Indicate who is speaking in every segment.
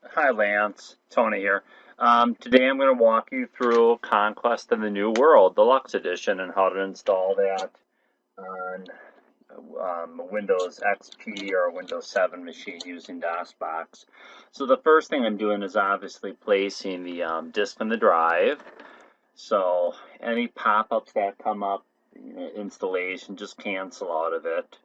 Speaker 1: Hi Lance, Tony here. Today I'm going to walk you through Conquest of the New World Deluxe Edition and how to install that on a Windows XP or a Windows 7 machine using DOSBox. So the first thing I'm doing is obviously placing the disk in the drive. So any pop-ups that come up, installation, just cancel out of it.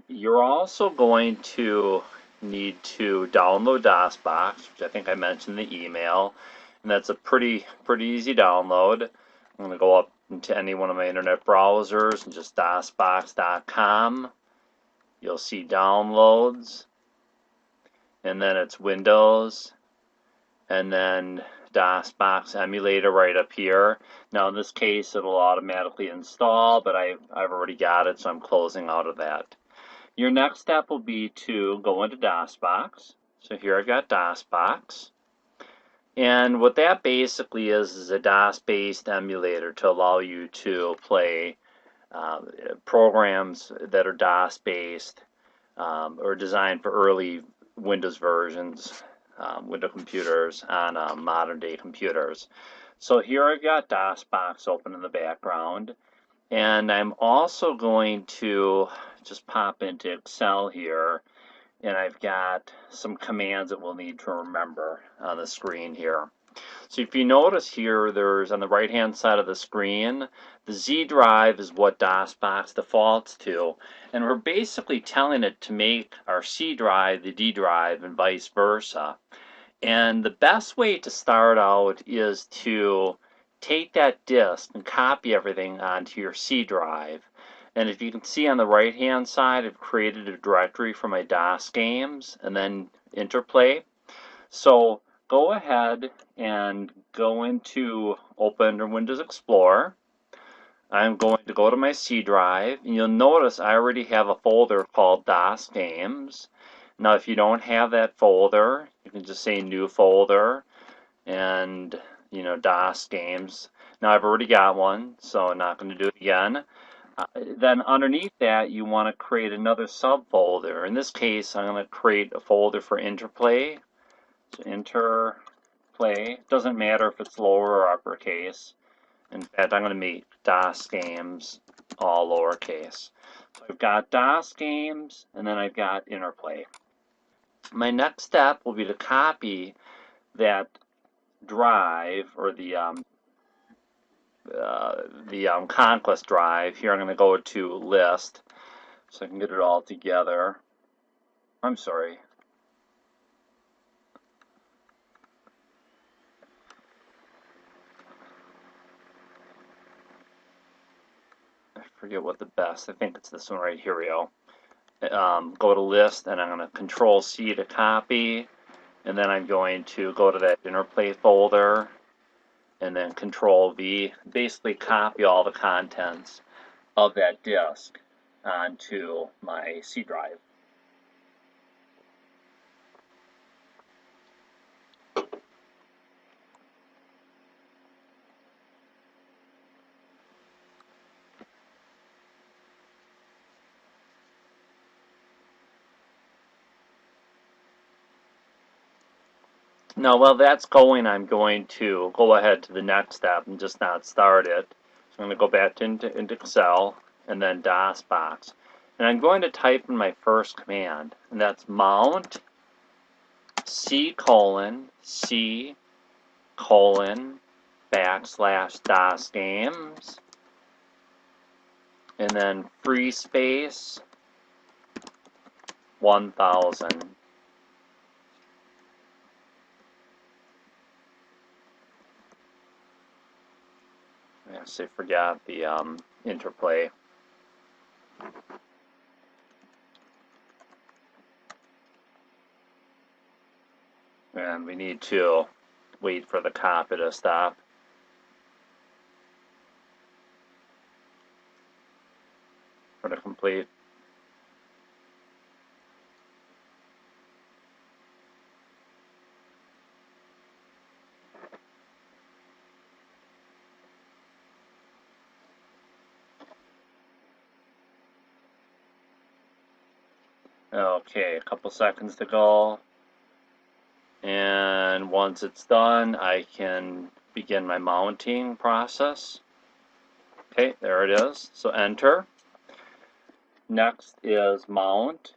Speaker 1: You're also going to need to download DOSBox, which I think I mentioned in the email, and that's a pretty easy download. I'm going to go up into any one of my internet browsers and just DOSBox.com. You'll see downloads, and then it's Windows, and then DOSBox emulator right up here. Now in this case it'll automatically install, but I've already got it, so I'm closing out of that. Your next step will be to go into DOSBox. So here I've got DOSBox. And what that basically is a DOS-based emulator to allow you to play programs that are DOS-based or designed for early Windows versions, Windows computers on modern-day computers. So here I've got DOSBox open in the background. And I'm also going to just pop into Excel here, and I've got some commands that we'll need to remember on the screen here. So if you notice here, there's on the right hand side of the screen, the Z drive is what DOSBox defaults to, and we're basically telling it to make our C drive the D drive and vice versa. And the best way to start out is to take that disk and copy everything onto your C drive. And if you can see on the right hand side, I've created a directory for my DOS games and then Interplay. So go ahead and go into Open or Windows Explorer. I'm going to go to my C drive, and you'll notice I already have a folder called DOS Games. Now if you don't have that folder, you can just say New Folder and DOS Games. Now I've already got one, so I'm not going to do it again. Then underneath that you want to create another subfolder. In this case I'm going to create a folder for Interplay. So Interplay, doesn't matter if it's lower or uppercase. In fact, I'm going to make DOS Games all lowercase. So I've got DOS Games, and then I've got Interplay. My next step will be to copy that drive, or the Conquest drive. Here I'm going to go to List, so I can get it all together. I'm sorry. I forget what the best. I think it's this one right here. We go. Go to List, and I'm going to Control C to copy, and then I'm going to go to that Interplay folder, and then Control V. Basically copy all the contents of that disk onto my C drive. Now, while that's going, I'm going to go ahead to the next step and just not start it. So I'm going to go back into Excel and then DOSBox. And I'm going to type in my first command, and that's mount C:/C:/ DOS games, and then free space 1000. I actually forgot the Interplay. And we need to wait for the copy to stop. For the complete. Okay, a couple seconds to go. And once it's done, I can begin my mounting process. Okay, there it is. So enter. Next is mount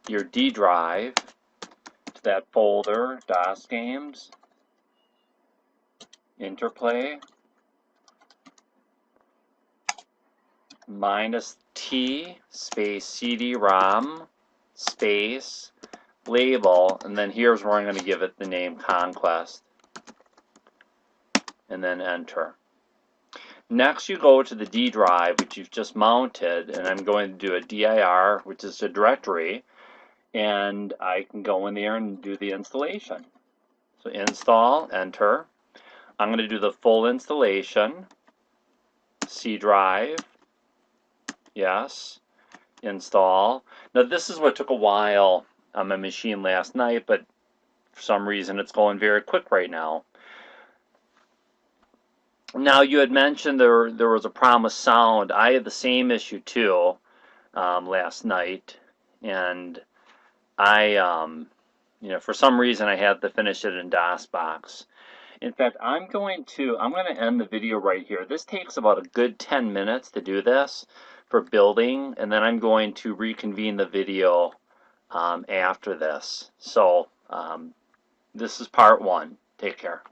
Speaker 1: your D drive to that folder, DOS games, interplay, -T space CD-ROM space label, and then here's where I'm going to give it the name Conquest, and then enter. Next you go to the D drive which you've just mounted, and I'm going to do a dir, which is a directory, and I can go in there and do the installation. So install, enter. I'm going to do the full installation. C drive, yes, install. Now this is what took a while on my machine last night, but for some reason it's going very quick right now. Now you had mentioned there was a problem with sound. I had the same issue too last night, and I for some reason I had to finish it in DOSBox. In fact, I'm going to end the video right here. This takes about a good 10 minutes to do this for building, and then I'm going to reconvene the video after this. So this is part 1. Take care.